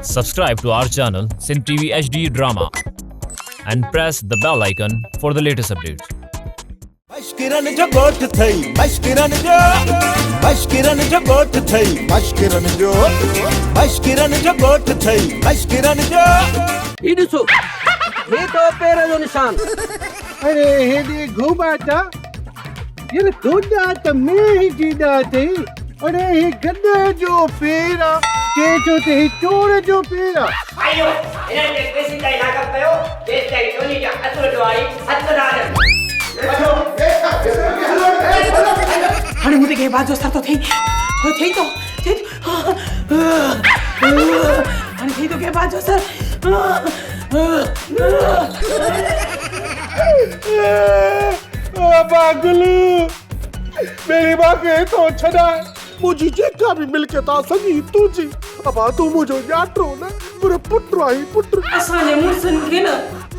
Subscribe to our channel Sindh TV HD Drama and press the bell icon for the latest updates. मशकिरन जो गोठ थई मशकिरन जो गोठ थई मशकिरन जो गोठ थई मशकिरन जो ई ॾिसो हे तो पैर जो निशान अरे हेॾे घुमाटा ये गोॾा त में ही जीदा थई अरे हे गॾ जो पेर आ चेचो ते ही चोर जो पेर आ आयो इन्हनि खे केसी ताईं लाॻाप कयो जेसि ताईं टोली जा असुर ॾुआरी हथ न आहिनि हाणे मूंखे कंहिं बात जो असर थो थिए हाणे थिए थो कंहिं बात जो असर पागलू मेरी मां खे तो छॾा मुंहिंजी जेका बि मिल्कियत आहे सॼी तुंहिंजी अबा तूं मुंहिंजो ॼाटो न मुंहिंजो पुटु आई पुटु असांजे मुड़ुसनि खे न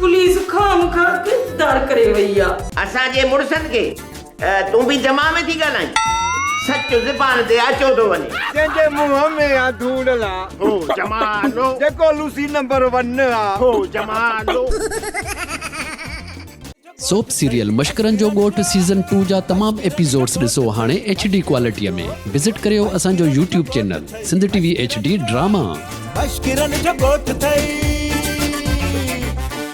पुलिस खामखा गिरफ़्तार करे वई आहे असांजे मुड़ुसनि खे तूं बि जमा में थी ॻाल्हाईं सच ज़बान ते अचो थो वञे जंहिंजे मुंहं में आ धूड़ला हो जमालो जेको लूसी नंबर 1 आ हो जमालो सोप सीरियल मशकरन जो गोठ सीज़न 2 जा तमाम एपिसोड्स ॾिसो हाणे HD क्वालिटीअ में विजिट करियो असांजो YouTube channel Sindh TV HD drama मशकिरन जो गोठ थई